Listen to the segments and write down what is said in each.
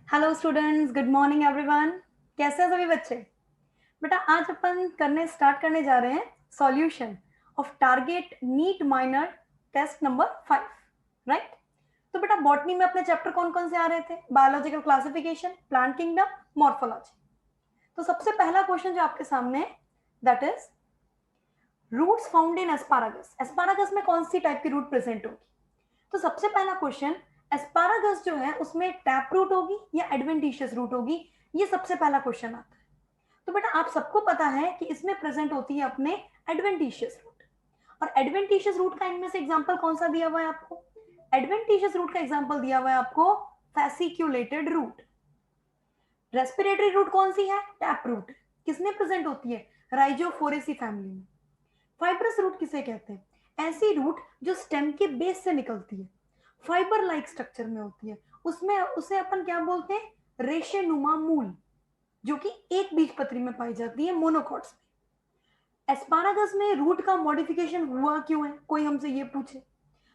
Hello students, good morning everyone. कैसे हैं सभी बच्चे? बेटा आज अपन स्टार्ट करने जा रहे हैं solution of target NEET minor test number 5, right? तो बेटा बॉटनी में अपने चैप्टर कौन कौन से आ रहे थे? Biological classification, plant kingdom, morphology. तो सबसे पहला क्वेश्चन जो आपके सामने है that is roots found in asparagus. Asparagus में कौन सी टाइप की रूट प्रेजेंट होगी? तो सबसे पहला क्वेश्चन, एस्पारागस जो है उसमें टैप रूट होगी या एडवेंटिशियस रूट होगी? ये सबसे पहला क्वेश्चन आता है। तो बेटा आप सबको पता है कि इसमें प्रेजेंट होती है अपने एडवेंटिशियस रूट। और एडवेंटिशियस रूट का इनमें से एग्जांपल कौन सा दिया हुआ है आपको? एडवेंटिशियस रूट का एग्जांपल दिया हुआ है आपको फैसिक्यूलेटेड रूट। रेस्पिरेटरी रूट कौन सी है? Tap root. किसमें प्रेजेंट होती है? राइजोफोरेसी फैमिली में। फाइब्रस रूट किसे कहते हैं? ऐसी रूट जो स्टेम के बेस से निकलती है, फाइबर लाइक स्ट्रक्चर में होती है, उसमें उसे अपन क्या बोलते हैं? रेशेनुमा मूल, जो कि एक बीजपत्री में पाई जाती है, मोनोकॉट्स में। एस्पारागस में रूट का मॉडिफिकेशन हुआ क्यों है, कोई हमसे ये पूछे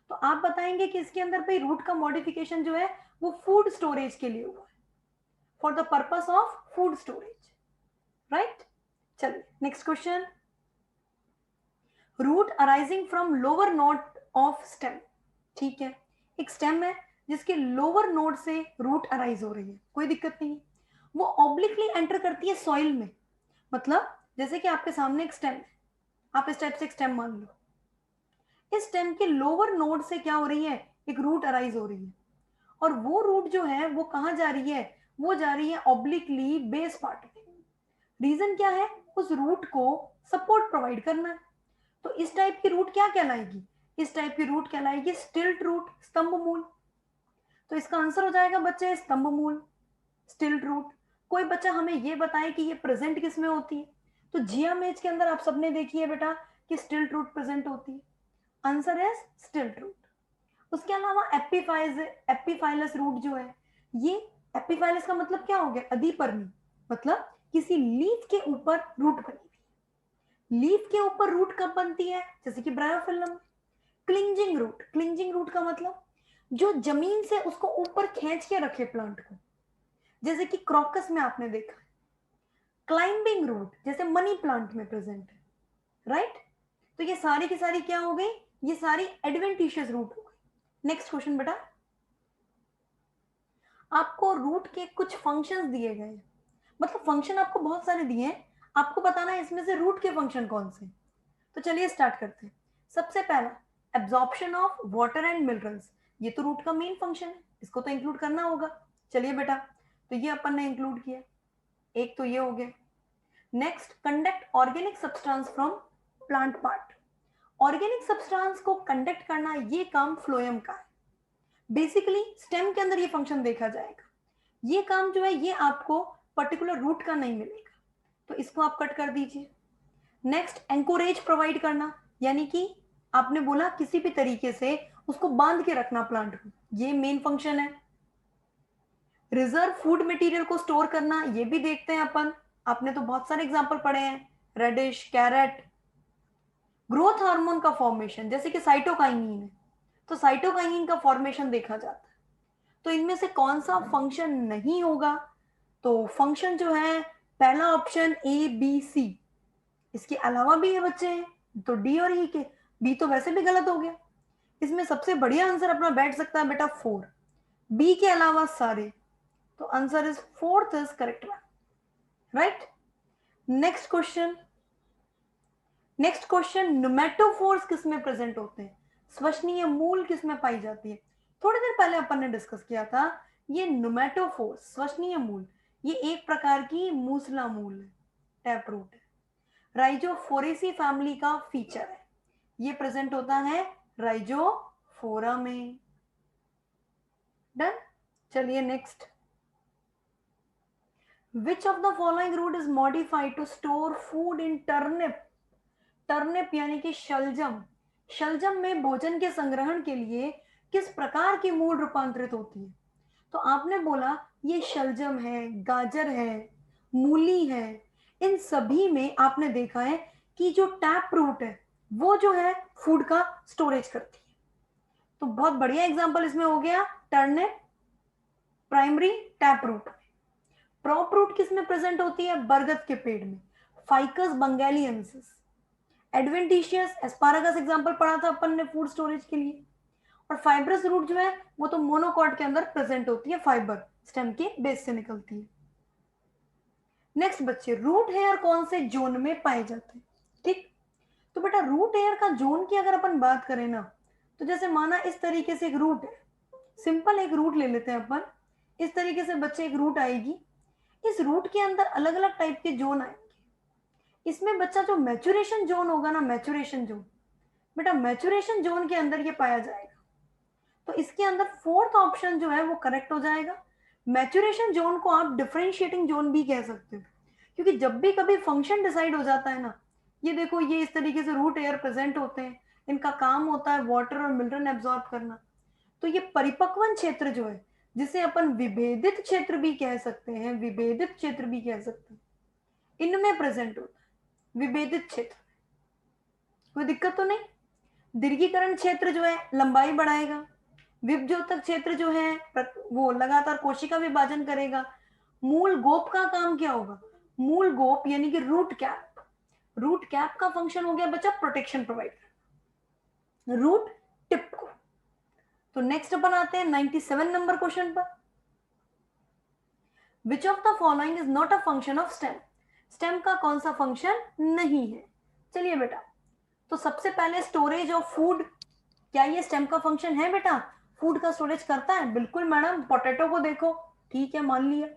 तो आप बताएंगे कि इसके अंदर भाई रूट का मॉडिफिकेशन जो है वो फूड स्टोरेज के लिए हुआ है, for the purpose of food storage, right? चलिए next question, root arising from lower node of stem. ठीक है, एक स्टेम है जिसके लोअर नोड से रूट अराइज हो रही है, कोई दिक्कत नहीं है। वो ऑब्लिकली एंटर करती है सॉइल में, मतलब जैसे कि आपके सामने एक स्टेम है, आप इस टाइप से एक स्टेम मान लो। इस स्टेम के लोअर नोड से क्या हो रही है? एक रूट अराइज हो रही है। और वो रूट जो है वो कहां जा रही है? वो जा रही है ऑब्लिकली बेस पार्ट में। रीजन क्या है? उस रूट को सपोर्ट प्रोवाइड करना है। तो इस टाइप की रूट क्या कहलाएगी? इस टाइप की रूट कहलाएगी स्टिल्ट रूट, स्तंभ मूल। तो इसका आंसर हो जाएगा बच्चे स्तंभ मूल, स्टिल्ट रूट। कोई बच्चा हमें ये बताए कि ये प्रेजेंट किस में होती है? तो जियामेज के अंदर आप सबने देखी है बेटा कि स्टिल्ट रूट प्रेजेंट होती है। आंसर है स्टिल्ट रूट। उसके अलावा एपिफाइलस रूट जो है, ये एपिफाइलस का मतलब क्या हो गया? अधिपर्णी, मतलब किसी लीफ के ऊपर रूट बनी हुई। लीफ के ऊपर रूट कब बनती है? जैसे कि bryophyllum. Clinging root, clinging root का मतलब जो जमीन से उसको ऊपर खींच के रखे प्लांट को, जैसे कि क्रॉकस में आपने देखा। क्लाइंबिंग रूट जैसे मनी प्लांट में प्रेजेंट है, राइट? तो ये सारी की सारी क्या हो गई? ये सारी एडवेंटिशियस रूट हो गई। नेक्स्ट क्वेश्चन बेटा, आपको रूट के कुछ फंक्शंस दिए गए, मतलब फंक्शन आपको बहुत सारे दिए हैं, आपको बताना है इसमें से रूट के फंक्शन कौन से। तो चलिए स्टार्ट करते हैं। सबसे पहला, absorption of water and minerals. ये तो रूट का मेन फंक्शन है, इसको तो इंक्लूड करना होगा। चलिए बेटा, तो ये अपन ने इंक्लूड किया, एक तो ये हो गया। Next, conduct organic substance from plant part. Organic substance को कंडक्ट करना, ये काम फ्लोएम का है। बेसिकली स्टेम के अंदर ये फंक्शन देखा जाएगा। ये काम जो है ये आपको पर्टिकुलर रूट का नहीं मिलेगा, तो इसको आप कट कर दीजिए। नेक्स्ट, एंकोरेज प्रोवाइड करना, यानी कि आपने बोला किसी भी तरीके से उसको बांध के रखना प्लांट को, ये मेन फंक्शन है। रिजर्व फूड मटेरियल को स्टोर करना, ये भी देखते हैं अपन, आपने तो बहुत सारे एग्जांपल पढ़े हैं, रेडिश, कैरेट। ग्रोथ हार्मोन का फॉर्मेशन, जैसे कि साइटोकाइनिन है, तो साइटोकाइनिन का फॉर्मेशन देखा जाता है। तो इनमें से कौन सा फंक्शन नहीं होगा? तो फंक्शन जो है पहला ऑप्शन ए बी सी, इसके अलावा भी है बच्चे, तो डी और ई के। बी तो वैसे भी गलत हो गया। इसमें सबसे बढ़िया आंसर अपना बैठ सकता है बेटा 4, बी के अलावा सारे। तो answer is fourth is correct one, right? Next question, next question, pneumatophores किस में प्रेजेंट होते हैं? श्वसनीय मूल किस में पाई जाती है? थोड़ी देर पहले अपन ने डिस्कस किया था, ये न्यूमेटोफोर्स श्वसनीय मूल, ये एक प्रकार की मूसला मूल है, टैप रूट है, राइजोफोरेसी फैमिली का फीचर है। ये प्रेजेंट होता है राइजोफोरा में। डन। चलिए next, which of the following root is modified to store food in turnip? Turnip यानी कि शलजम, शलजम में भोजन के संग्रहण के लिए किस प्रकार की मूल रूपांतरित होती है? तो आपने बोला ये शलजम है, गाजर है, मूली है, इन सभी में आपने देखा है कि जो टैप रूट है वो जो है फूड का स्टोरेज करती है। तो बहुत बढ़िया एग्जांपल इसमें हो गया टर्निप, प्राइमरी टैप रूट में। प्रॉप रूट किस में प्रेजेंट होती है? बरगद के पेड़ में, फाइकस बंगालियंसिस। एडवेंटिशियस एस्पारागस एग्जांपल पढ़ा था अपन ने फूड स्टोरेज के लिए। और फाइब्रस रूट जो है वो तो मोनोकॉट के अंदर प्रेजेंट होती है, फाइबर स्टेम के बेस से निकलती है। नेक्स्ट बच्चे, रूट हेयर कौन से जोन में पाए जाते हैं? ठीक, तो बेटा रूट हेयर का जोन की अगर अपन बात करें ना, तो जैसे माना इस तरीके से एक रूट है, सिंपल एक रूट ले लेते हैं अपन, इस तरीके से बच्चे एक रूट आएगी, इस रूट के अंदर अलग अलग टाइप के जोन आएंगे। इसमें बच्चा जो मैचुरेशन जोन होगा ना, मैचुरेशन जोन, बेटा मैचुरेशन जोन के अंदर ये पाया जाएगा। तो इसके अंदर फोर्थ ऑप्शन जो है वो करेक्ट हो जाएगा। मैचुरेशन जोन को आप डिफरेंशिएटिंग जोन भी कह सकते हो, क्योंकि जब भी कभी फंक्शन डिसाइड हो जाता है ना, ये देखो ये इस तरीके से रूट एयर प्रेजेंट होते हैं, इनका काम होता है वाटर और मिनरल एब्जॉर्ब करना। तो ये परिपक्वन क्षेत्र जो है, जिसे अपन विभेदित क्षेत्र भी कह सकते हैं, विभेदित क्षेत्र भी कह सकते हैं, इनमें प्रेजेंट होता है विभेदित क्षेत्र। कोई दिक्कत तो नहीं। दीर्घीकरण क्षेत्र जो है लंबाई बढ़ाएगा, विभजोतक क्षेत्र जो है वो लगातार कोशिका विभाजन करेगा। मूल गोप का काम क्या होगा? मूल गोप यानी कि रूट कैप, रूट कैप का फंक्शन हो गया बच्चा प्रोटेक्शन प्रोवाइड करना रूट टिप को। तो नेक्स्ट अपन आते हैं 97 नंबर क्वेश्चन पर। विच of the following is not a function of stem? Stem का कौन सा फंक्शन नहीं है? चलिए बेटा, तो सबसे पहले स्टोरेज ऑफ फूड, क्या ये स्टेम का फंक्शन है बेटा? फूड का स्टोरेज करता है? बिल्कुल मैडम, पोटैटो को देखो, ठीक है मान लिया।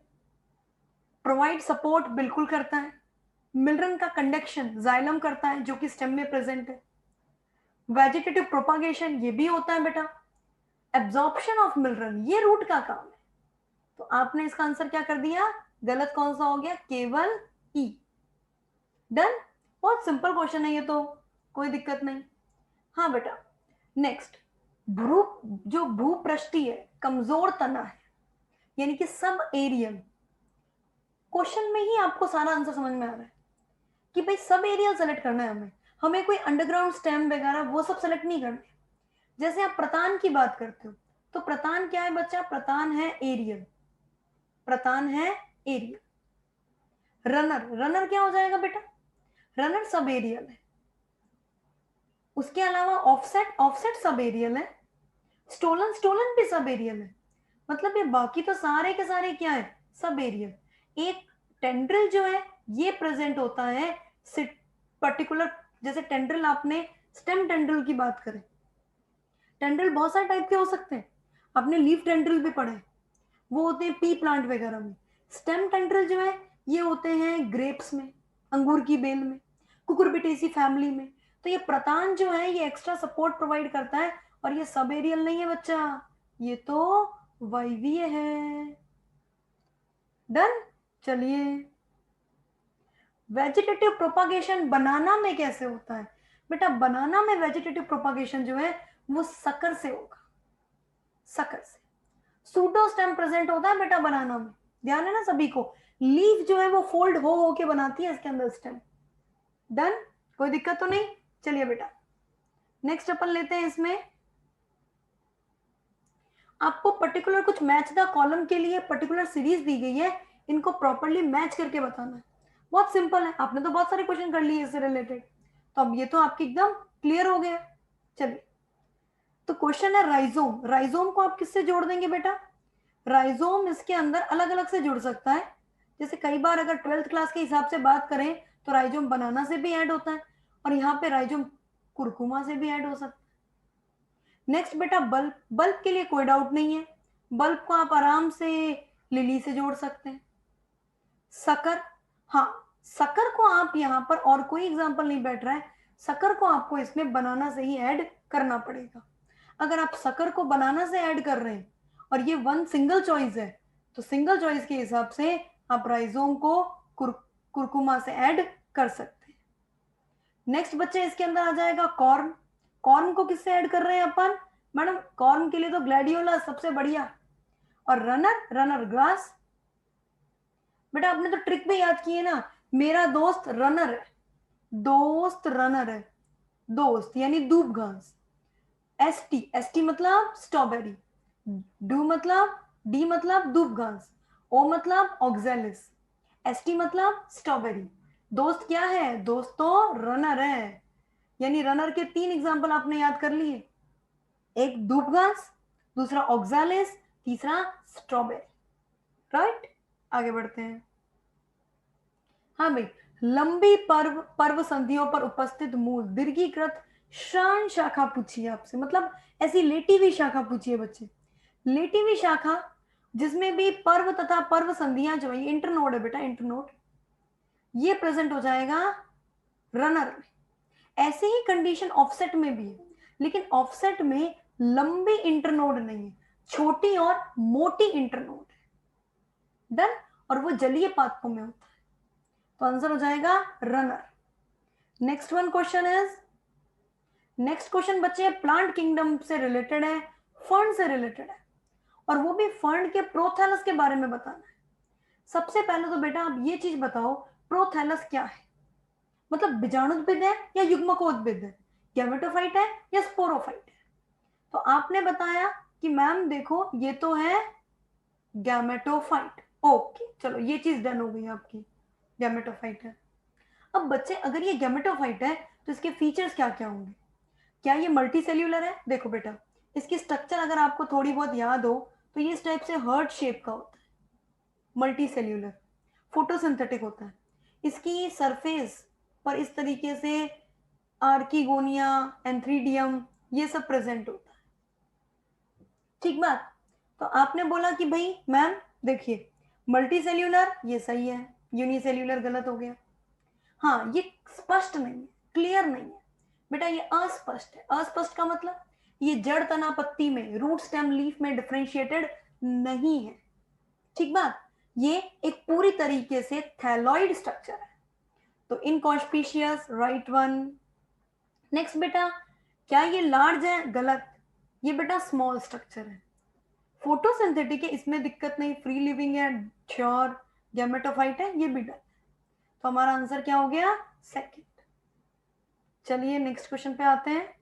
प्रोवाइड सपोर्ट, बिल्कुल करता है। मिल्रन का कंडक्शन जाइलम करता है, जो कि स्टेम में प्रेजेंट है। वेजिटेटिव प्रोपागेशन ये भी होता है बेटा। एब्जॉर्प्शन ऑफ मिल्रन ये रूट का काम है। तो आपने इसका आंसर क्या कर दिया? गलत कौन सा हो गया? केवल ई। डन। बहुत सिंपल क्वेश्चन है ये तो, कोई दिक्कत नहीं। हाँ बेटा, नेक्स्ट, भू जो भूपृष्ठीय कमजोर तना है, यानी कि सब एरियल, क्वेश्चन में ही आपको सारा आंसर समझ में आ रहा है कि भाई सब एरियल सेलेक्ट करना है हमें, हमें कोई अंडरग्राउंड स्टेम वगैरह वो सब सेलेक्ट नहीं करने। जैसे आप प्रतान की बात करते हो, तो प्रतान क्या है बच्चा? प्रतान है एरियल, प्रतान है एरियल। रनर, रनर क्या हो जाएगा बेटा? रनर सब एरियल है। उसके अलावा ऑफसेट, ऑफसेट सब एरियल है। स्टोलन, स्टोलन भी सब एरियल है। मतलब ये बाकी तो सारे के सारे क्या है? Sub aerial. एक टेंड्रिल जो है ये प्रेजेंट होता है पर्टिकुलर, जैसे टेंड्रिल, आपने स्टेम टेंड्रिल की बात करें, टेंड्रिल बहुत सारे टाइप के हो सकते हैं, आपने लीफ टेंड्रिल भी पढ़े, वो होते हैं पी प्लांट वगैरह में। स्टेम टेंड्रिल जो है ये होते हैं ग्रेप्स में, अंगूर की बेल में, कुकुरबिटेसी फैमिली में। तो ये प्रतान जो है ये एक्स्ट्रा सपोर्ट प्रोवाइड करता है, और ये सब एरियल नहीं है बच्चा, ये तो वायवीय है। डन। चलिए, वेजिटेटिव प्रोपागेशन बनाना में कैसे होता है? बेटा बनाना में वेजिटेटिव प्रोपागेशन जो है वो सकर से होगा, सकर से। सूडो स्टेम प्रेजेंट होता है बेटा बनाना में, ध्यान है ना सभी को। लीफ जो है वो फोल्ड हो के बनाती है इसके अंदर स्टेम। डन, कोई दिक्कत तो नहीं। चलिए बेटा, नेक्स्ट अपन लेते हैं, इसमें आपको पर्टिकुलर कुछ मैच द कॉलम के लिए पर्टिकुलर सीरीज दी गई है, इनको प्रॉपरली मैच करके बताना है। बहुत सिंपल है, आपने तो बहुत सारे क्वेश्चन कर लिए इससे रिलेटेड, तो अब ये तो आपके एकदम क्लियर हो गया। चलिए, तो क्वेश्चन है राइजोम, राइजोम को आप किससे जोड़ देंगे बेटा? राइजोम इसके अंदर अलग अलग से जुड़ सकता है। जैसे कई बार अगर 12th क्लास के हिसाब से बात करें तो राइजोम बनाना से भी ऐड होता है, और यहाँ पे राइजोम कुरकुमा से भी ऐड हो सकता है। नेक्स्ट बेटा बल्ब, बल्ब के लिए कोई डाउट नहीं है, बल्ब को आप आराम से लिली से जोड़ सकते हैं। सकर, हाँ सकर को आप यहाँ पर, और कोई एग्जाम्पल नहीं बैठ रहा है, सकर को आपको इसमें बनाना से ही ऐड करना पड़ेगा। अगर आप सकर को बनाना से ऐड कर रहे हैं और ये वन सिंगल चॉइस है, तो सिंगल चॉइस के हिसाब से आप राइजोम को कुरकुमा से ऐड कर सकते हैं। नेक्स्ट बच्चे इसके अंदर आ जाएगा कॉर्न, कॉर्न को किससे ऐड कर रहे हैं अपन? मैडम कॉर्न के लिए तो ग्लैडियोला सबसे बढ़िया, और रनर, रनर ग्रास। बेटा आपने तो ट्रिक भी याद की है ना, मेरा दोस्त रनर है, दोस्त रनर है, दोस्त यानी दूब घास। एस टी मतलब स्ट्रॉबेरी, डू मतलब डी मतलब दूब घास, ओ मतलब ऑक्जेलिस, एस टी मतलब स्ट्रॉबेरी। दोस्त क्या है? दोस्त तो रनर है। यानी रनर के 3 एग्जाम्पल आपने याद कर लिए, एक दूब घास, दूसरा ऑक्जेलिस, तीसरा स्ट्रॉबेरी। राइट, आगे बढ़ते हैं। हाँ भाई, लंबी पर्व संधियों पर उपस्थित मूल दीर्घीकृत श्रान शाखा पूछी है आपसे, मतलब ऐसी लेटी हुई शाखा पूछी है बच्चे। लेटी हुई शाखा जिसमें भी पर्व तथा पर्व संधियां जो है, इंटरनोड है बेटा, इंटरनोड, ये प्रेजेंट हो जाएगा रनर में। ऐसे ही कंडीशन ऑफसेट में भी है, लेकिन ऑफसेट में लंबी इंटरनोड नहीं है, छोटी और मोटी इंटरनोड है। डन। और वो जलीय पादपों में होता है, तो आंसर हो जाएगा runner. Next one question is, next question बच्चे प्लांट किंगडम से रिलेटेड है, फर्न से रिलेटेड है, और वो भी फर्न के प्रोथैलस के बारे में बताना है। सबसे पहले तो बेटा आप ये चीज बताओ, प्रोथैलस क्या है? मतलब बीजाणुद्भिद है या युग्मकोद्भिद है, गैमेटोफाइट है या स्पोरोफाइट है? तो आपने बताया कि मैम देखो ये तो है गैमेटोफाइट। ओके, चलो ये चीज डन हो गई आपकी, गैमेटोफाइट है। अब बच्चे अगर ये गैमेटोफाइट है तो इसके फीचर्स क्या क्या होंगे? क्या ये मल्टी सेल्यूलर है? देखो बेटा, इसकी स्ट्रक्चर अगर आपको थोड़ी बहुत याद हो तो ये इस टाइप से हर्ट शेप का होता है, मल्टी सेल्यूलर, फोटोसिंथेटिक होता है। इसकी सरफेस पर इस तरीके से आर्किगोनिया, एंथ्रीडियम, ये सब प्रेजेंट होता है। ठीक बात। तो आपने बोला कि भाई मैम देखिए, मल्टी सेल्यूलर ये सही है, यूनिसेल्यूलर गलत हो गया। हाँ, ये स्पष्ट नहीं है, क्लियर नहीं है बेटा, ये अस्पष्ट है। अस्पष्ट का मतलब ये जड़ तना पत्ती में, रूट स्टेम लीफ में डिफरेंशिएटेड नहीं है। ठीक बात। ये एक पूरी तरीके से थैलॉइड स्ट्रक्चर है, तो इनकॉन्स्पिशियस, राइट वन। नेक्स्ट बेटा, क्या ये लार्ज है? गलत, ये बेटा स्मॉल स्ट्रक्चर है। फोटोसिंथेटिक है, इसमें दिक्कत नहीं, फ्री लिविंग है, श्योर। गैमेटोफाइट है, ये भी डन। तो हमारा आंसर क्या हो गया? सेकंड। चलिए नेक्स्ट क्वेश्चन पे आते हैं।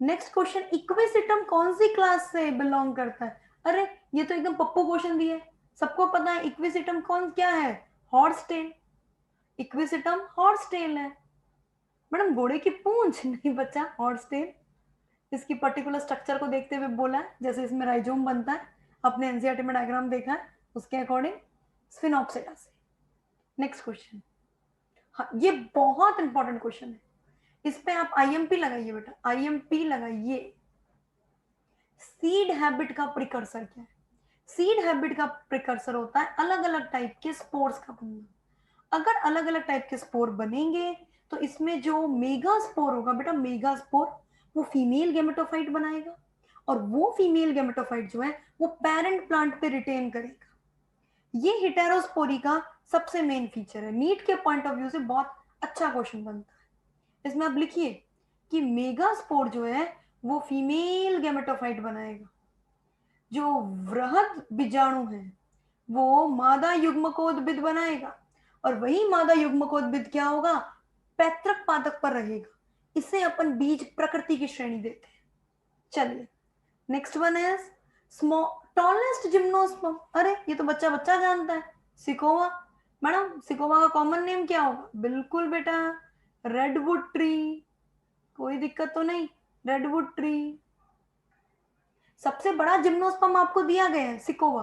नेक्स्ट क्वेश्चन, इक्विसिटम कौन सी क्लास से बिलोंग करता है? अरे ये तो एकदम पप्पू क्वेश्चन दिए, सबको पता है इक्विसिटम कौन क्या है, horse tail. Equisetum horse tail है। मैडम घोड़े की पूंछ नहीं बच्चा, हॉर्स टेल। इसकी पर्टिकुलर स्ट्रक्चर को देखते हुए बोला है, जैसे इसमें राइजोम बनता है, अपने एनसीईआरटी में डायग्राम देखा है, उसके अकॉर्डिंग स्फिनोप्सिडा से। नेक्स्ट क्वेश्चन, हाँ ये बहुत इंपॉर्टेंट क्वेश्चन है, इस पे आप आईएमपी लगाइए बेटा, आईएमपी लगाइए। सीड हैबिट का प्रिकर्सर क्या है? सीड हैबिट का प्रिकर्सर होता है अलग अलग टाइप के स्पोर्स का बनना। अगर अलग अलग टाइप के स्पोर बनेंगे तो इसमें जो मेगा स्पोर होगा बेटा, मेगा स्पोर, वो फीमेल गेमेटोफाइट बनाएगा, और वो फीमेल गेमेटोफाइट जो है वो पेरेंट प्लांट पे रिटेन करेगा। ये हेटेरोस्पोरी का सबसे मेन फीचर है, नीट के पॉइंट ऑफ व्यू से बहुत अच्छा क्वेश्चन बनता है। इसमें आप लिखिए कि मेगा स्पोर जो है वो फीमेल गेमेटोफाइट बनाएगा, जो वृहद बीजाणु है वो मादा युग्मकोद्भिद बनाएगा, और वही मादा युग्मकोद्भिद क्या होगा? पैतृक पादप पर रहेगा। इसे अपन बीज प्रकृति की श्रेणी देते हैं। चलिए next one is small tallest gymnosperm. अरे ये तो बच्चा बच्चा जानता है, सिकोवा। मैडम सिकोवा का कॉमन नेम क्या होगा? बिल्कुल बेटा, रेडवुड ट्री। कोई दिक्कत तो नहीं, रेडवुड ट्री। सबसे बड़ा जिम्नोस्पर्म आपको दिया गया है सिकोवा,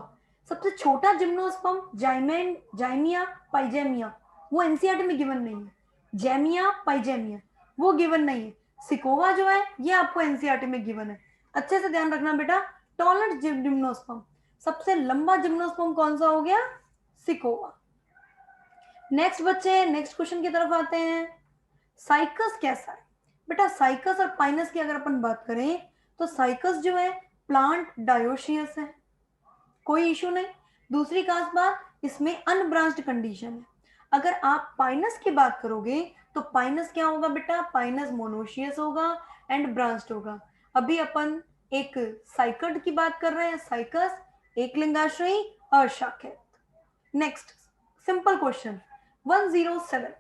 सबसे छोटा जिम्नोस्पर्म जाइमिया पाइजेमिया, वो एनसीईआरटी में गिवन नहीं है। जैमिया पाइजेमिया वो गिवन नहीं है, सिकोवा जो है ये आपको एनसीईआरटी में गिवन है। अच्छे से ध्यान रखना बेटा, टॉलेस्ट जिम्नोस्पर्म, सबसे लंबा जिम्नोस्पर्म कौन सा हो गया? सिकोवा। नेक्स्ट बच्चे, नेक्स्ट क्वेश्चन की तरफ आते हैं। साइकस कैसा है? बेटा साइकस और पाइनस की अगर अपन बात करें तो साइकस जो है प्लांट डायोशियस है, कोई इशू नहीं। दूसरी खास बात, इसमें अनब्रांच्ड कंडीशन है। अगर आप पाइनस की बात करोगे तो पाइनस क्या होगा बेटा? पाइनस मोनोशियस होगा एंड ब्रांच्ड होगा। अभी अपन एक साइकड की बात कर रहे हैं, साइकस एक लिंगाश्रयी अशाखित। नेक्स्ट सिंपल क्वेश्चन 107,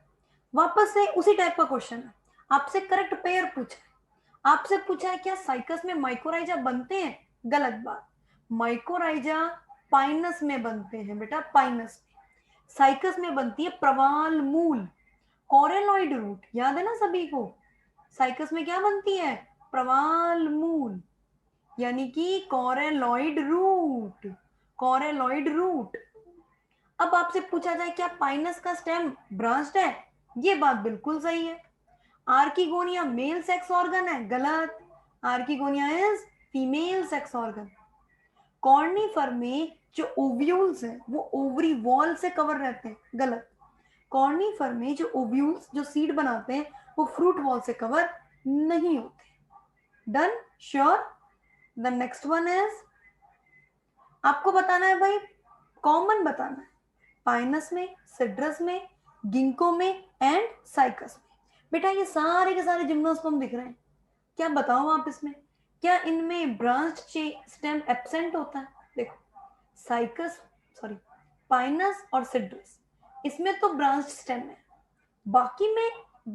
वापस से उसी टाइप का क्वेश्चन है, आपसे करेक्ट पेयर पूछा है। आपसे पूछा है क्या साइकस में माइकोराइजा बनते हैं? गलत बात। माइकोराइजा पाइनस में बनते हैं बेटा, पाइनस में। साइकस में बनती है प्रवाल मूल, कॉरेलॉइड रूट, याद है ना सभी को। साइकस में क्या बनती है, प्रवाल मूल, यानी कि कॉरेलॉइड रूट, कॉरेलॉइड रूट। अब आपसे पूछा जाए क्या पाइनस का स्टेम ब्रांच्ड है, ये बात बिल्कुल सही है। आर्किगोनिया मेल सेक्स ऑर्गन है, गलत। Archegonia is female sex organ. Conifer में जो ओव्यूल्स है वो ओवरी वॉल से कवर रहते हैं, गलत। कॉर्निफर में जो ओव्यूल्स जो सीड बनाते हैं वो फ्रूट वॉल से कवर नहीं होते। Done, sure. The next one is, आपको बताना है भाई, कॉमन बताना है, पाइनस में, सिड्रस में, गिंको में एंड साइकस में। बेटा ये सारे के सारे जिम्नोस्पर्म दिख रहे हैं, क्या बताओ आप इसमें, क्या इनमें ब्रांच स्टेम एब्सेंट होता है? देखो साइकस, सॉरी, पाइनस और सिड्रस, इसमें तो ब्रांच स्टेम है, बाकी में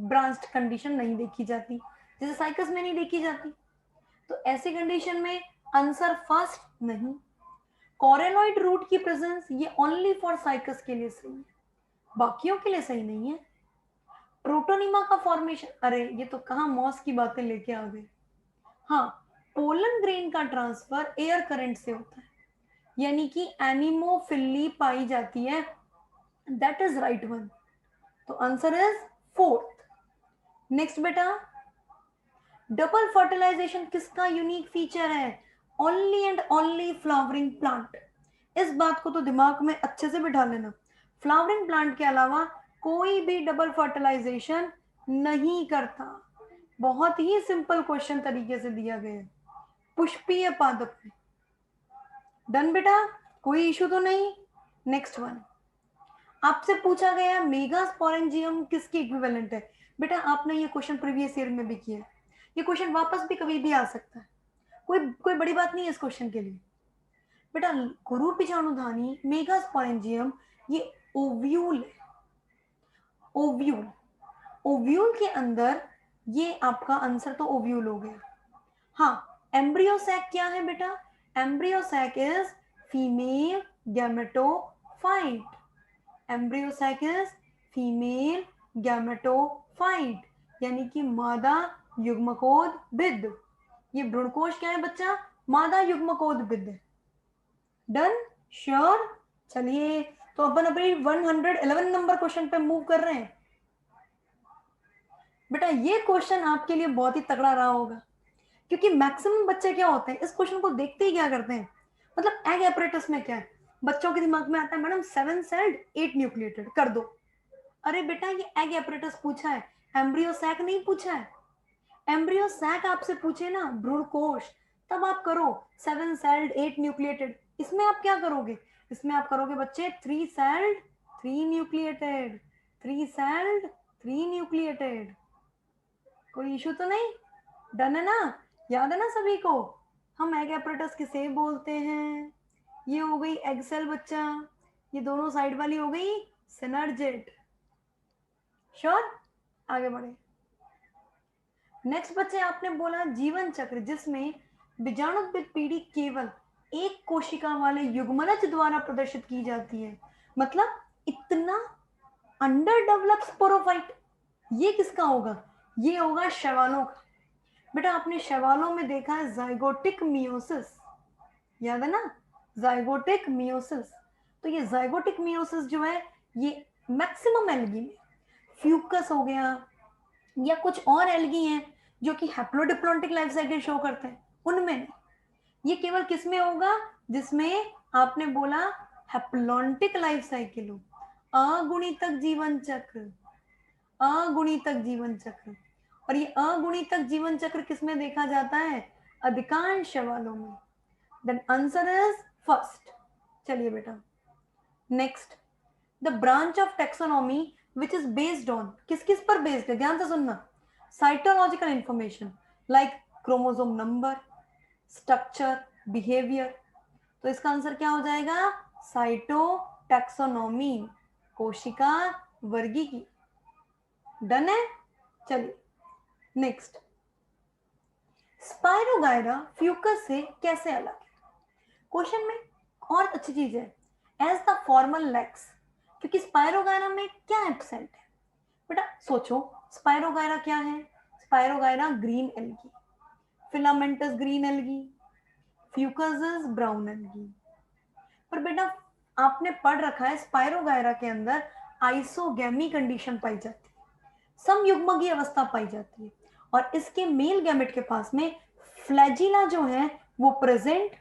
ब्रांच्ड कंडीशन नहीं देखी जाती, जैसे साइकस में नहीं देखी जाती। तो ऐसी कंडीशन में आंसर फर्स्ट नहीं। कॉरेलॉइड रूट की प्रेजेंस ये ओनली फॉर साइकस के लिए सही है, बाकियों के लिए सही नहीं है। प्रोटोनिमा का फॉर्मेशन, अरे ये तो कहाँ मॉस की बातें लेके आ गए। हाँ, पोलन ग्रेन का ट्रांसफर एयर करंट से होता है, यानी कि एनिमोफिली पाई जाती है, दैट इज राइट वन। तो आंसर इज फोर्थ। नेक्स्ट बेटा, डबल फर्टिलाइजेशन किसका यूनिक फीचर है? Only and only flowering plant. इस बात को तो दिमाग में अच्छे से बिठा लेना, फ्लावरिंग प्लांट के अलावा कोई भी डबल फर्टिलाइजेशन नहीं करता। बहुत ही सिंपल क्वेश्चन तरीके से दिया गया है, पुष्पीय पादप में। डन बेटा, कोई इशू तो नहीं। नेक्स्ट वन, आपसे पूछा गया मेगास्पोरेंजियम किसकी इक्विवेलेंट है? बेटा आपने ये क्वेश्चन प्रीवियस ईयर में भी किया है, ये क्वेश्चन वापस भी कभी भी आ सकता है, कोई कोई बड़ी बात नहीं है इस क्वेश्चन के लिए। बेटा गुरु पिचाणुधानी मेगास्पोरेंजियम ये ओव्यूल है, ओव्यूल, ओव्यूल के अंदर ये आपका आंसर तो ओव्यूल हो गया। हाँ, एम्ब्रियो सैक क्या है बेटा? Embryo sac is female gametophyte, embryo sac is female gametophyte, यानी कि मादा युग्मकोद भिद। ये भ्रूणकोश क्या है बच्चा? मादा युग्मकोद भिद। Done, sure. चलिए तो अपन अभी 111 नंबर क्वेश्चन पे मूव कर रहे हैं। बेटा ये क्वेश्चन आपके लिए बहुत ही तगड़ा रहा होगा, क्योंकि मैक्सिमम बच्चे क्या होते हैं इस क्वेश्चन को देखते ही क्या करते हैं, मतलब एग एपरेटस में क्या है, बच्चों के दिमाग में आता है मैडम 7 सेल्ड 8 न्यूक्लिएटेड कर दो। अरे बेटा ये एग एपरेटस पूछा है, एम्ब्रियो सैक नहीं पूछा है। एम्ब्रियो सैक आपसे पूछे ना भ्रूणकोश, तब आप करो 7 सेल्ड 8 न्यूक्लिएटेड। इसमें आप क्या करोगे? इसमें आप करोगे बच्चे 3 सेल्ड 3 न्यूक्लिएटेड, 3 सेल्ड 3 न्यूक्लिएटेड। कोई इशू तो नहीं? डन है ना? याद है ना सभी को? हम एग एपरेटस किसे बोलते हैं? ये हो गई एग सेल बच्चा, ये दोनों साइड वाली हो गई सिनर्जेट। श्योर, आगे बढ़े। नेक्स्ट बच्चे आपने बोला जीवन चक्र, जिसमें बीजाणुत्पित पीढ़ी केवल एक कोशिका वाले युग्मनज द्वारा प्रदर्शित की जाती है, मतलब इतना अंडर डेवलप्ड स्पोरोफाइट। ये किसका होगा? ये होगा शैवालों का। बेटा आपने शैवालों में देखा है जाइगोटिक मियोसिस, याद है ना? Zygotic meiosis. तो ये जाइगोटिक मियोसिस जो है ये मैक्सिमम एल्गी में, फ्यूकस हो गया या कुछ और एल्गी हैं जो कि हैप्लोडिप्लॉन्टिक लाइफ साइकिल शो करते हैं, उनमें नहीं। ये केवल किसमें होगा? जिसमें आपने बोला हैप्लॉन्टिक लाइफ साइकिल हो, अगुणितक जीवन चक्र, अगुणितक जीवन चक्र। और ये अगुणितक जीवन चक्र किसमें देखा जाता है? अधिकांश शैवालों में। Then answer is first. चलिए बेटा next, the branch of taxonomy which is based on, किस किस पर बेस्ड है? ध्यान से सुनना, cytological information like chromosome number, structure, behaviour. तो इसका आंसर क्या हो जाएगा? साइटोटैक्सोनॉमी, कोशिका वर्गीकी। डन है? चलिए नेक्स्ट, स्पाइरोगायरा फ्यूकस से कैसे अलग है? क्वेश्चन में और अच्छी चीज है, एज द फॉर्मल लेग्स, क्योंकि स्पायरोगायरा में क्या एब्सेंट है बेटा, सोचो स्पायरोगायरा क्या है, spirogyra green algae, filamentous green algae, Fucus brown algae. पर बेटा आपने पढ़ रखा है स्पायरोगायरा के अंदर आइसोगैमी कंडीशन पाई जाती है, समयुग्मकीय अवस्था पाई जाती है, और इसके मेल गैमेट के पास में फ्लैजिला जो है वो प्रेजेंट,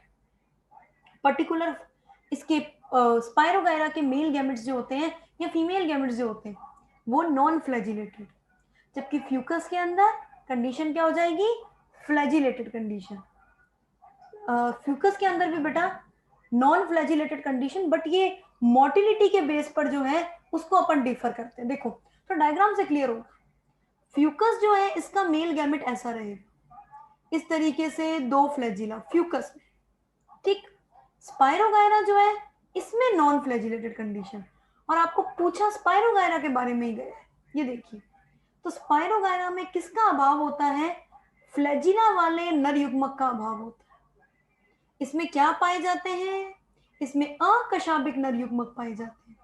पर्टिकुलर इसके स्पायरोगायरा के मेल गैमेट्स जो होते हैं या फीमेल गैमेट्स जो होते हैं वो नॉन फ्लैजिलेटेड, जबकि फ्यूकस के अंदर कंडीशन क्या हो जाएगी, फ्लैजिलेटेड कंडीशन। फ्यूकस के अंदर भी बेटा नॉन फ्लैजिलेटेड कंडीशन, बट ये मोटिलिटी के बेस पर जो है उसको अपन डिफर करते हैं। देखो तो डायग्राम से क्लियर होगा, फ्यूकस जो है इसका मेल गैमेट ऐसा रहेगा, इस तरीके से दो फ्लैजिला फ्यूकस में, ठीक। स्पायरोगायरा जो है इसमें नॉन फ्लैजिलेटेड कंडीशन, और आपको पूछा स्पायरोगायरा के बारे में ही गया है, ये देखिए। तो स्पायरोगायरा में किसका अभाव होता है, फ्लैजिला वाले नर युग्मक का अभाव होता है। इसमें क्या पाए जाते हैं, इसमें अकशाभिक नर युग्मक पाए जाते हैं।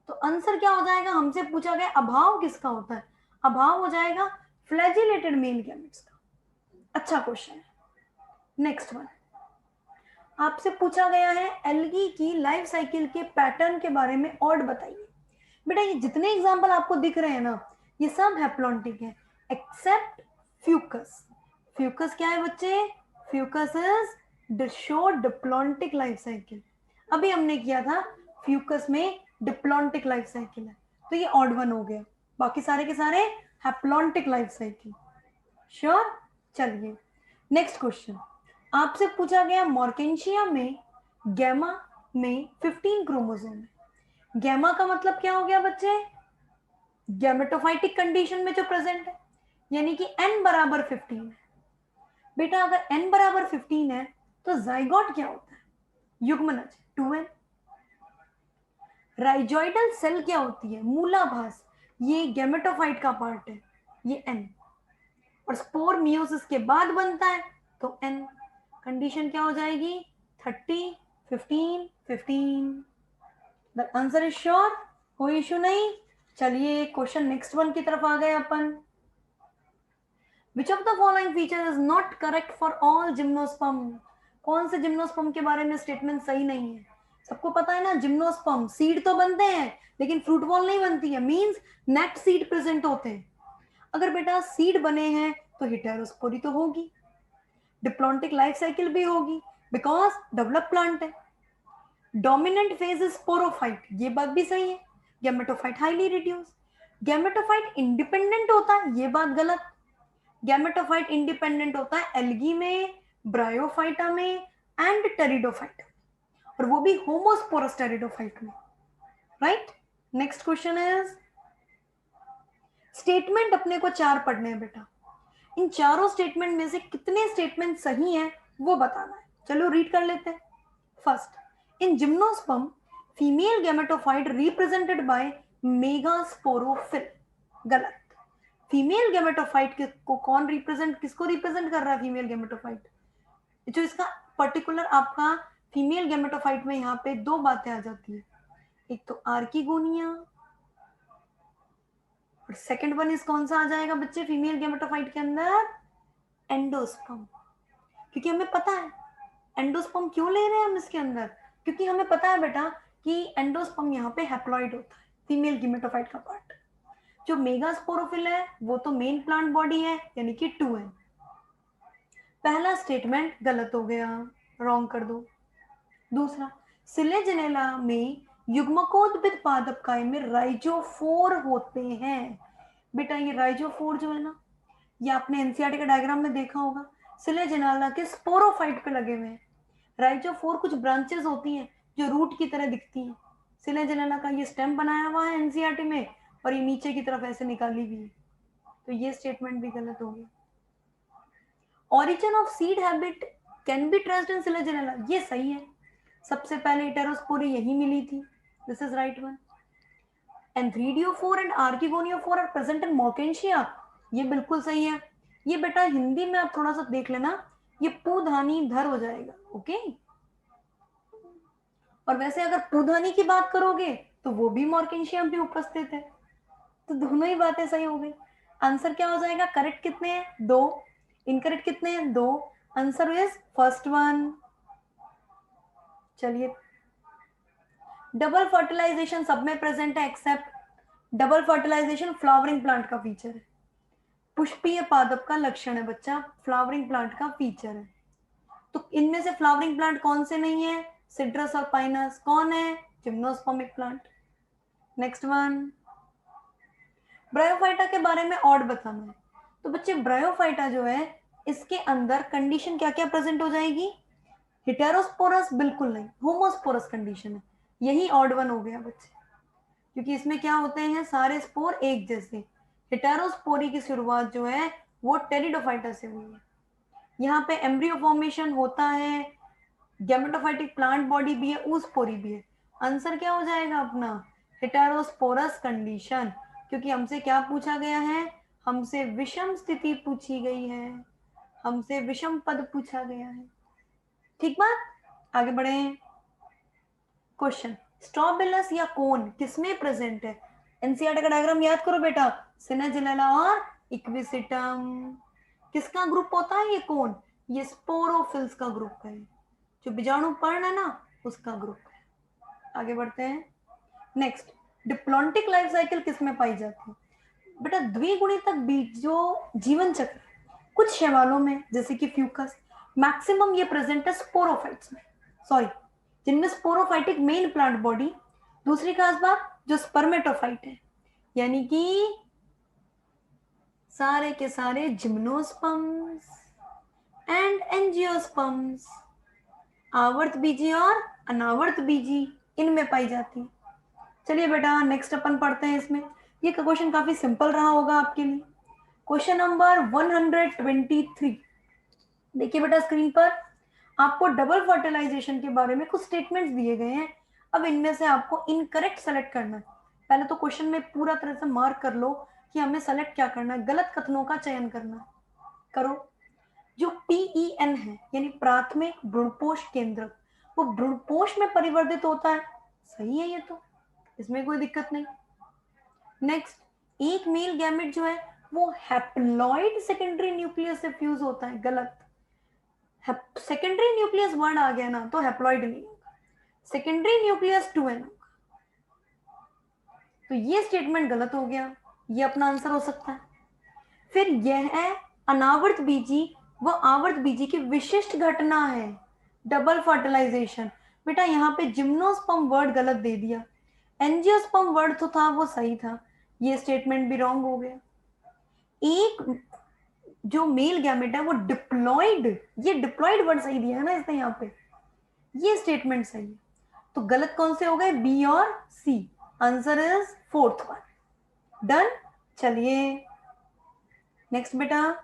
तो आंसर क्या हो जाएगा, हमसे पूछा गया अभाव किसका होता है, अभाव हो जाएगा फ्लैजिलेटेड मेल गैमेट्स का। अच्छा क्वेश्चन है। नेक्स्ट वन, आपसे पूछा गया है एल्गी की लाइफ साइकिल के पैटर्न के बारे में और बताइए। बेटा ये जितने एग्जांपल आपको दिख रहे हैं ना ये सब हैप्लॉन्टिक है एक्सेप्ट फ्यूकस। फ्यूकस क्या है बच्चे, Fucus is show diplontic life cycle. अभी हमने किया था फ्यूकस में डिप्लॉन्टिक लाइफ साइकिल है, तो ये ऑड वन हो गया, बाकी सारे के सारे हैप्लॉन्टिक लाइफ साइकिल। श्योर। चलिए नेक्स्ट क्वेश्चन, आपसे पूछा गया मॉर्केंशिया में गैमा में 15 क्रोमोसोम है। गैमा का मतलब क्या हो गया बच्चे, गैमेटोफाइटिक कंडीशन में जो प्रेजेंट है, यानी कि n बराबर 15 है। बेटा अगर n बराबर 15 है तो जाइगोट क्या होता है, युग्मनज 2n। राइजोइडल सेल क्या होती है, मूलाभास, ये गैमेटोफाइट का पार्ट है, ये n। और स्पोर मियोसिस के बाद बनता है तो n। कंडीशन क्या हो जाएगी, 30 15 15। द आंसर इज श्योर, कोई इशू नहीं। चलिए क्वेश्चन नेक्स्ट वन की तरफ आ गए अपन। Which of the following feature is not correct for all gymnosperm. कौन से जिम्नोस्पर्म के बारे में स्टेटमेंट सही नहीं है, सबको पता है ना, जिम्नोस्पर्म सीड तो बनते हैं लेकिन फ्रूट बॉल नहीं बनती है, मींस नेट सीड प्रेजेंट होते हैं। अगर बेटा सीड बने हैं तो हेटेरोस्पोरी तो होगी, डिप्लॉन्टिक लाइफ साइकिल भी होगी बिकॉज डेवलप प्लांट है। डोमिनेंट फेज इज स्पोरोफाइट, ये बात भी सही है, gametophyte highly reduce. Gametophyte independent होता है, ये बात गलत। गैमेटोफाइट इंडिपेंडेंट होता है एल्गी में, ब्रायोफाइटा में एंड टेरिडोफाइट, और वो भी होमोस्पोरस टेरिडोफाइट में, right. Next question is, statement अपने को 4 पढ़ने हैं बेटा, इन चारों स्टेटमेंट में से कितने स्टेटमेंट सही हैं वो बताना है। चलो रीड कर लेते हैं। First, in gymnosperm female gametophyte represented by megasporophyll, गलत। फीमेल गैमेटोफाइट को कौन रिप्रेजेंट, किसको रिप्रेजेंट कर रहा है फीमेल गैमेटोफाइट, जो इसका पर्टिकुलर आपका फीमेल गैमेटोफाइट में यहाँ पे 2 बातें आ जाती है, एक तो आर्किगोनिया और सेकंड वन इस कौन सा आ जाएगा बच्चे फीमेल गैमेटोफाइट के अंदर, एंडोस्पर्म। क्योंकि हमें पता है एंडोस्पर्म क्यों ले रहे हैं हम इसके अंदर, क्योंकि हमें पता है बेटा कि एंडोस्पर्म यहाँ पे हैप्लॉइड होता है, फीमेल गैमेटोफाइट का पार्ट। जो मेगास्पोरोफिल है वो तो मेन प्लांट बॉडी है यानी कि 2n। पहला स्टेटमेंट गलत हो गया, रॉन्ग कर दो। दूसरा, सिलेजेनेला में युग्मकोद्भिद पादपकाय में राइजोफोर होते हैं। बेटा ये राइजोफोर जो है ना, ये आपने एनसीईआरटी का डायग्राम में देखा होगा, सिलेजेनेला के स्पोरोफाइट पे लगे हुए हैं। राइजोफोर कुछ ब्रांचेस होती हैं जो रूट की तरह दिखती हैं। सिलेजेनेला का ये स्टेम बनाया हुआ है एनसीईआरटी में, और ये नीचे की तरफ ऐसे निकाली हुई है, तो ये स्टेटमेंट भी गलत हो गया। Origin of seed habit can be traced in selaginella, ये सही है, सबसे पहले हेटेरोस्पोरी यही मिली थी, this is right one. Antheridiophore and archegoniophore are present in marchantia, ये बिल्कुल सही है। ये बेटा हिंदी में आप थोड़ा सा देख लेना, ये पूधानी धर हो जाएगा, ओके। और वैसे अगर प्रूधानी की बात करोगे तो वो भी मॉर्किंशियम भी उपस्थित है, तो दोनों ही बातें सही हो गई। आंसर क्या हो जाएगा? करेक्ट कितने हैं? 2। इनकरेक्ट कितने हैं? 2। Answer is first one. चलिए, डबल फर्टिलाइजेशन सब में प्रेजेंट है except double fertilization flowering plant का फीचर है, पुष्पीय पादप का लक्षण है बच्चा, फ्लावरिंग प्लांट का फीचर है। तो इनमें से फ्लावरिंग प्लांट कौन से नहीं है? सिट्रस और पाइनस। कौन है? जिम्नोस्पर्मिक प्लांट। नेक्स्ट वन, ब्रायोफाइटा के बारे में और बताना है। तो बच्चे ब्रायोफाइटा जो है, इसके अंदर कंडीशन क्या क्या प्रेजेंट हो जाएगी? हेटेरोस्पोरस बिल्कुल नहीं, होमोस्पोरस कंडीशन है। यही ऑड वन हो गया बच्चे, क्योंकि इसमें क्या होते हैं? सारे स्पोर एक जैसे। हेटेरोस्पोरी की शुरुआत जो है वो टेरिडोफाइटा से हुई है। यहाँ पे एम्ब्रियो फॉर्मेशन होता है, गैमेटोफाइटिक प्लांट बॉडी भी है, ऊस्पोरी भी है। आंसर क्या हो जाएगा अपना? हेटेरोस्पोरस कंडीशन, क्योंकि हमसे क्या पूछा गया है? हमसे विषम स्थिति पूछी गई है, हमसे विषम पद पूछा गया है। ठीक बात, आगे बढ़े। क्वेश्चन, स्ट्रॉबिलस या कोन किसमें प्रेजेंट है? एनसीईआरटी का डायग्राम याद करो बेटा, सिनेजिलेला और इक्विसिटम। किसका ग्रुप होता है ये कोन? ये स्पोरोफिल्स का ग्रुप है, जो बीजाणु पर्ण है ना, उसका ग्रुप है। आगे बढ़ते हैं। नेक्स्ट, डिप्लॉन्टिक लाइफ साइकिल किसमें पाई जाती है? बेटा द्विगुणितक बीज जो जीवन चक्र कुछ शैवालों में, जैसे कि फ्यूकस, मैक्सिमम ये प्रेजेंट है स्पोरोफाइट्स में, सॉरी जिनमें स्पोरोफाइटिक मेन प्लांट बॉडी। दूसरी खास बात, जो स्पर्मेटोफाइट है, यानी कि सारे के सारे जिम्नोस्पर्म्स एंड एंजियोस्पर्म्स, आवर्त बीजी और अनावर्त बीजी, इनमें पाई जाती है। चलिए बेटा नेक्स्ट अपन पढ़ते हैं इसमें। ये क्वेश्चन काफी सिंपल रहा होगा आपके लिए। Question number 123। देखिए बेटा स्क्रीन पर आपको डबल फर्टिलाइजेशन के बारे में कुछ स्टेटमेंट्स दिए गए हैं। अब इनमें से आपको इनकरेक्ट सेलेक्ट करना है। पहले तो क्वेश्चन में पूरा तरह से मार्क कर लो कि हमें सेलेक्ट क्या करना है, गलत कथनों का चयन करना करो। जो PEN है यानी प्राथमिक भ्रूणपोष केंद्र, वो भ्रूणपोष में परिवर्तित होता है, सही है ये तो, इसमें कोई दिक्कत नहीं। नेक्स्ट, एक मेल गैमेट जो है वो हैप्लॉइड सेकेंडरी न्यूक्लियस से फ्यूज होता है, गलत। सेकेंडरी न्यूक्लियस वर्ड आ गया ना तो हैप्लॉइड नहीं होगा, सेकेंडरी न्यूक्लियस 2n होगा। तो ये स्टेटमेंट गलत हो गया, ये अपना आंसर हो सकता है। फिर यह है अनावर्त बीजी व आवर्त बीजी की विशिष्ट घटना है डबल फर्टिलाइजेशन। बेटा यहाँ पे जिम्नोस्पर्म वर्ड गलत दे दिया, एंजियोस्पर्म वर्ड तो था वो सही था, ये स्टेटमेंट भी रॉन्ग हो गया। एक जो मेल गैमेट है वो डिप्लॉइड, ये डिप्लॉइड वर्ड सही दिया है ना इसने यहाँ पे, ये स्टेटमेंट सही है। तो गलत कौन से हो गए? बी और C. Answer is fourth one. Done. चलिए नेक्स्ट बेटा,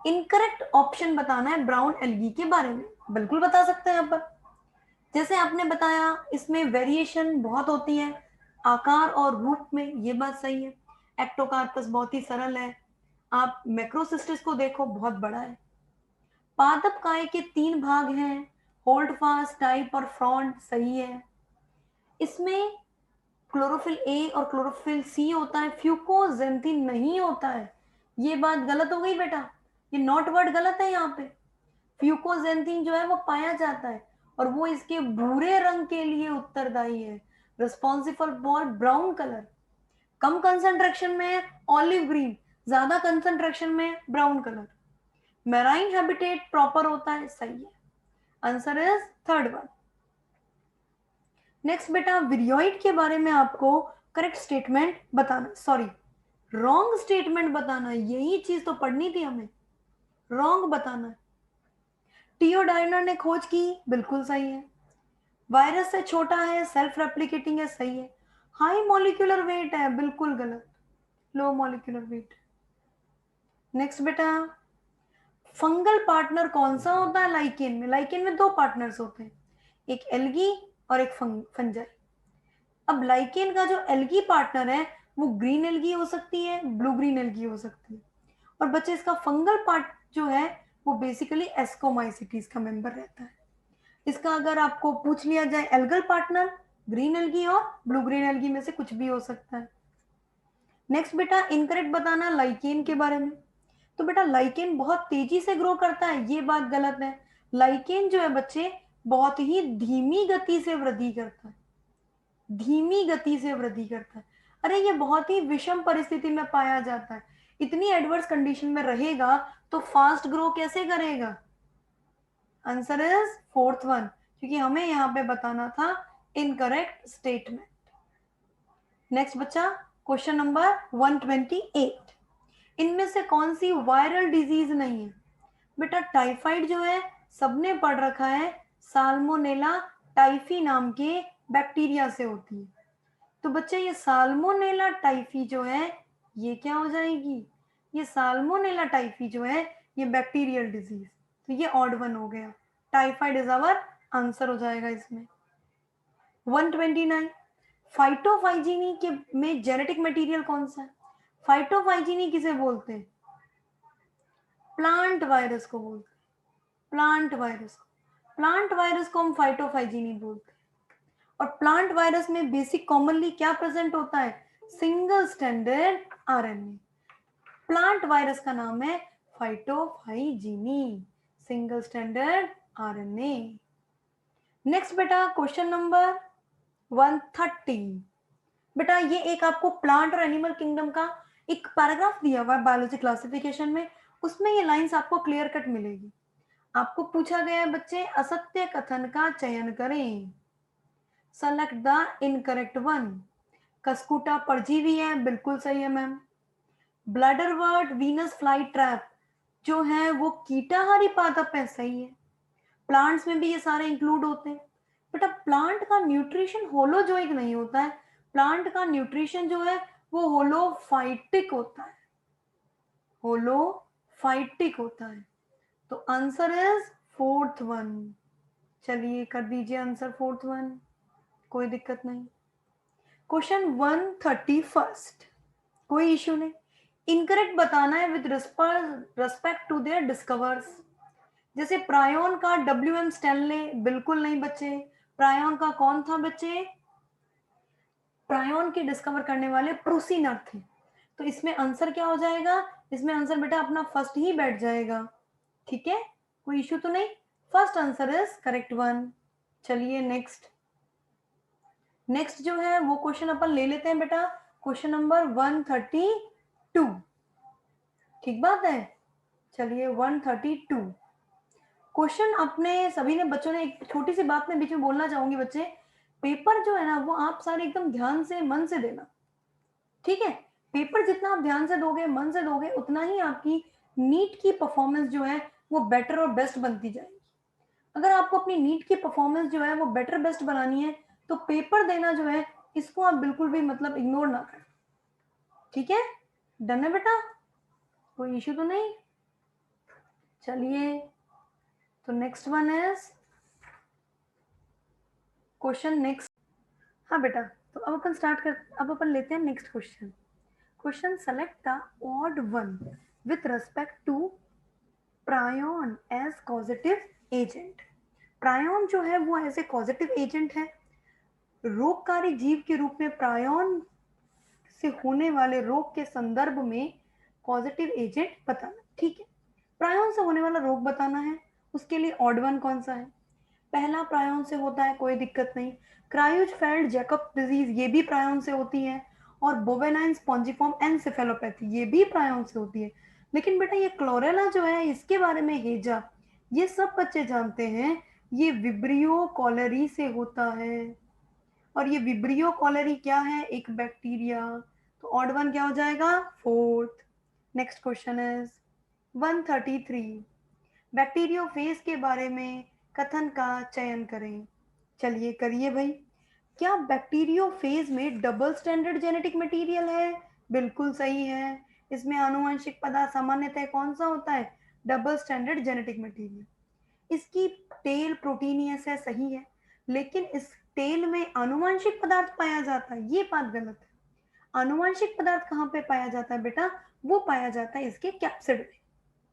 इनकरेक्ट ऑप्शन बताना है ब्राउन एल्गी के बारे में। बिल्कुल बता सकते हैं यहाँ पर। जैसे आपने बताया इसमें वेरिएशन बहुत होती है आकार और रूप में, ये बात सही है। एक्टोकार्पस बहुत ही सरल है, आप मैक्रोसिस्टिस को देखो बहुत बड़ा है। पादप काय के 3 भाग हैं, होल्ड फास्ट, टाइप और फ्रॉन्ट, सही है। इसमें क्लोरोफिल ए और क्लोरोफिल सी होता है, फ्यूकोजेंथिन नहीं होता है, ये बात गलत हो गई बेटा, ये नॉट वर्ड गलत है यहाँ पे। फ्यूकोजेंथिन जो है वो पाया जाता है और वो इसके भूरे रंग के लिए उत्तरदायी है, responsible for brown colour. Come concentration में ऑलिव ग्रीन, ज्यादा कंसंट्रेशन में brown colour. Marine habitat proper होता है, सही है। Answer is third one. Next बेटा, विरियोइड के बारे में आपको करेक्ट स्टेटमेंट बताना, सॉरी रॉन्ग स्टेटमेंट बताना, यही चीज तो पढ़नी थी हमें, रॉन्ग बताना। टियोडाइनर ने खोज की, बिल्कुल सही है। वायरस से छोटा है, सेल्फ रेप्लिकेटिंग है, सही है। हाई मॉलिक्यूलर वेट है, बिल्कुल गलत, लो मॉलिक्यूलर वेट। नेक्स्ट बेटा, फंगल पार्टनर कौन सा होता है लाइकेन में? लाइकेन में 2 पार्टनर्स होते हैं, एक एल्गी और एक फंजाई। अब लाइकेन का जो एल्गी पार्टनर है वो ग्रीन एल्गी हो सकती है, ब्लू ग्रीन एल्गी हो सकती है, और बच्चे इसका फंगल पार्ट जो है वो बेसिकली एस्कोमाइसिटीज का मेंबर रहता है। इसका अगर आपको पूछ लिया जाए एल्गल पार्टनर, ग्रीन एल्गी और ब्लू ग्रीन एल्गी में से कुछ भी हो सकता है। नेक्स्ट बेटा इनकरेक्ट बताना लाइकेन के बारे में। तो बेटा लाइकेन बहुत तेजी से ग्रो करता है, ये बात गलत है। लाइकेन जो है बच्चे बहुत ही धीमी गति से वृद्धि करता है, धीमी गति से वृद्धि करता है। अरे ये बहुत ही विषम परिस्थिति में पाया जाता है, इतनी एडवर्स कंडीशन में रहेगा तो फास्ट ग्रो कैसे करेगा? आंसर इज फोर्थ वन, क्योंकि हमें यहाँ पे बताना था इनकरेक्ट स्टेटमेंट। नेक्स्ट बच्चा क्वेश्चन नंबर 128, इनमें से कौन सी वायरल डिजीज नहीं है? बेटा टाइफाइड जो है सबने पढ़ रखा है, साल्मोनेला टाइफी नाम के बैक्टीरिया से होती है। तो बच्चे ये साल्मोनेला टाइफी जो है ये क्या हो जाएगी? ये साल्मोनेला टाइफी जो है ये बैक्टीरियल डिजीज, तो ये ऑड वन हो गया, टाइफाइड इज आवर आंसर हो जाएगा इसमें। 129, फाइटोफाइजीनी के में जेनेटिक मटेरियल कौन सा है? फाइटोफाइजीनी किसे बोलते हैं? प्लांट वायरस को बोलते हैं, प्लांट वायरस। प्लांट वायरस को हम फाइटोफाइजीनी बोलते हैं। और प्लांट वायरस में बेसिक कॉमनली क्या प्रेजेंट होता है? Single standard RNA. Plant virus का नाम है फाइटोफाइजीनी, सिंगल स्टैंडर्ड आरएनए। नेक्स्ट बेटा क्वेश्चन नंबर 130, बेटा ये एक आपको प्लांट और एनिमल किंगडम का एक पैराग्राफ दिया हुआ है बायोलॉजी क्लासिफिकेशन में, उसमें ये लाइंस आपको क्लियर कट मिलेगी। आपको पूछा गया है बच्चे असत्य कथन का चयन करें, select the incorrect one. Cuscuta परजीवी है, बिल्कुल सही है ma'am. Bladderwort Venus flytrap जो है वो कीटाहारी पादप है, सही है। प्लांट्स में भी ये सारे इंक्लूड होते हैं। बेटा प्लांट का न्यूट्रिशन होलोजोइक नहीं होता है, प्लांट का न्यूट्रिशन जो है वो होलोफाइटिक होता है, होलोफाइटिक होता है। तो आंसर इज फोर्थ वन। चलिए कर दीजिए आंसर फोर्थ वन, कोई दिक्कत नहीं। क्वेश्चन 131, कोई इश्यू नहीं। इनकरेक्ट बताना है with respect to their discovers. जैसे प्रायोन का WM स्टैनले, बिल्कुल नहीं बच्चे। प्रायोन का कौन था बच्चे? प्रायोन के डिस्कवर करने वाले प्रूसिनर थे। तो इसमें आंसर क्या हो जाएगा? इसमें आंसर बेटा अपना फर्स्ट ही बैठ जाएगा, ठीक है, कोई इश्यू तो नहीं। First answer is correct one. चलिए नेक्स्ट, नेक्स्ट जो है वो क्वेश्चन अपन ले लेते हैं बेटा, क्वेश्चन नंबर 132, ठीक बात है। चलिए 132 क्वेश्चन अपने सभी ने बच्चों ने, एक छोटी सी बात में बीच में बोलना चाहूंगी बच्चे, पेपर जो है ना वो आप सारे एकदम ध्यान से मन से देना, ठीक है। पेपर जितना आप ध्यान से दोगे, मन से दोगे, उतना ही आपकी नीट की परफॉर्मेंस जो है वो बेटर और बेस्ट बनती जाएगी। अगर आपको अपनी नीट की परफॉर्मेंस जो है वो बेटर बेस्ट बनानी है तो पेपर देना जो है इसको आप बिल्कुल भी मतलब इग्नोर ना करें, ठीक है। डन है बेटा, कोई इश्यू तो नहीं। चलिए तो next one is question next. हाँ बेटा, तो अब अपन स्टार्ट कर, अब अपन लेते हैं next question. Question select the odd one with respect to prion as causative agent. Prion जो है वो एज ए कॉजेटिव एजेंट है, रोगकारी जीव के रूप में प्रायोन से होने वाले रोग के संदर्भ में पॉजिटिव एजेंट बताना, ठीक है। प्रायोन से होने वाला रोग बताना है, उसके लिए ऑड वन कौन सा है? पहला प्रायोन से होता है, कोई दिक्कत नहीं। क्रायूजफेल्ड जैकब डिजीज ये भी प्रायोन से होती है, और बोवेनाइन स्पॉन्जिफॉर्म एनसेफेलोपैथी ये भी प्रायोन से होती है। लेकिन बेटा ये क्लोरेला जो है इसके बारे में हेजा ये सब बच्चे जानते हैं, ये विब्रियो कॉलेरी से होता है। और ये विब्रियो कॉलेरी क्या है? एक बैक्टीरिया। तो ऑड वन क्या हो जाएगा? Fourth. Next question is 133, bacteriophage के बारे में कथन का चयन करें। चलिए करिए भाई। क्या बैक्टीरियोफेज में डबल स्टैंडर्ड जेनेटिक मटेरियल है? बिल्कुल सही है। इसमें आनुवंशिक पदार्थ सामान्यतः कौन सा होता है? Double standard genetic material. इसकी टेल प्रोटीनियस है, सही है, लेकिन इस टेल में आनुवंशिक पदार्थ पाया जाता है, ये बात गलत है। आनुवंशिक पदार्थ कहाँ पे पाया जाता है बेटा? वो पाया जाता है इसके कैप्सिड में।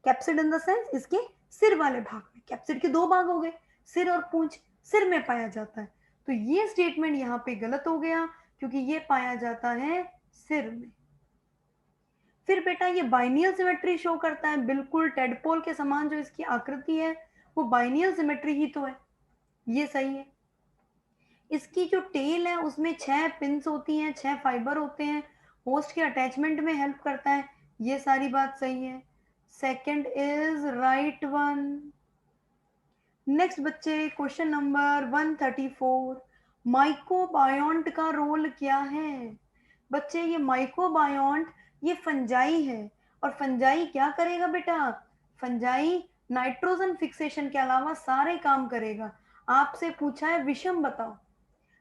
कैप्सिड इन द सेंस इसके सिर वाले भाग में। कैप्सिड के दो भाग हो गए, सिर और पूंछ। सिर में पाया जाता है। तो ये स्टेटमेंट यहाँ पे गलत हो गया क्योंकि ये पाया जाता है सिर में। फिर बेटा ये बाइनियल सिमेट्री शो करता है, बिल्कुल टेडपोल के समान जो इसकी आकृति है वो बाइनियल सिमेट्री ही तो है, ये सही है। इसकी जो टेल है उसमें 6 पिंस होती हैं, 6 फाइबर होते हैं, होस्ट के अटैचमेंट में हेल्प करता है, ये सारी बात सही है। Second is right one. Next बच्चे क्वेश्चन नंबर 134, माइकोबायोंट का रोल क्या है? बच्चे ये माइकोबायोंट ये फंजाई है, और फंजाई क्या करेगा बेटा? फंजाई नाइट्रोजन फिक्सेशन के अलावा सारे काम करेगा। आपसे पूछा है विषम बताओ,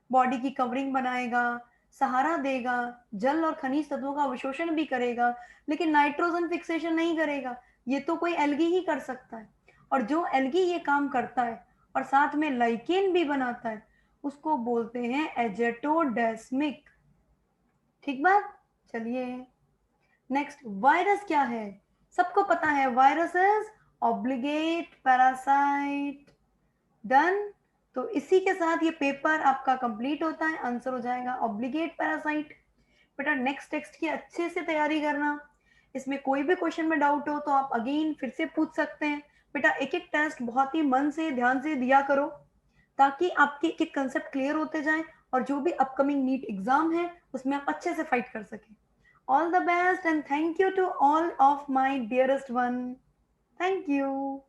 बॉडी की कवरिंग बनाएगा, सहारा देगा, जल और खनिज तत्वों का अवशोषण भी करेगा, लेकिन नाइट्रोजन फिक्सेशन नहीं करेगा। ये तो कोई एल्गी ही कर सकता है, और जो एल्गी ये काम करता है और साथ में लाइकेन भी बनाता है उसको बोलते हैं एजेटोडेस्मिक। ठीक बात। चलिए नेक्स्ट, वायरस क्या है? सबको पता है virus is obligate parasite. Done. तो इसी के साथ ये पेपर आपका कंप्लीट होता है, आंसर हो जाएगा ऑब्लिगेट पैरासाइट। बेटा नेक्स्ट टेक्स्ट की अच्छे से तैयारी करना, इसमें कोई भी क्वेश्चन में डाउट हो तो आप अगेन फिर से पूछ सकते हैं। बेटा एक एक टेस्ट बहुत ही मन से ध्यान से दिया करो ताकि आपके एक एक कंसेप्ट क्लियर होते जाएं, और जो भी अपकमिंग नीट एग्जाम है उसमें आप अच्छे से फाइट कर सकें। All the best and thank you to all of my dearest one. Thank you.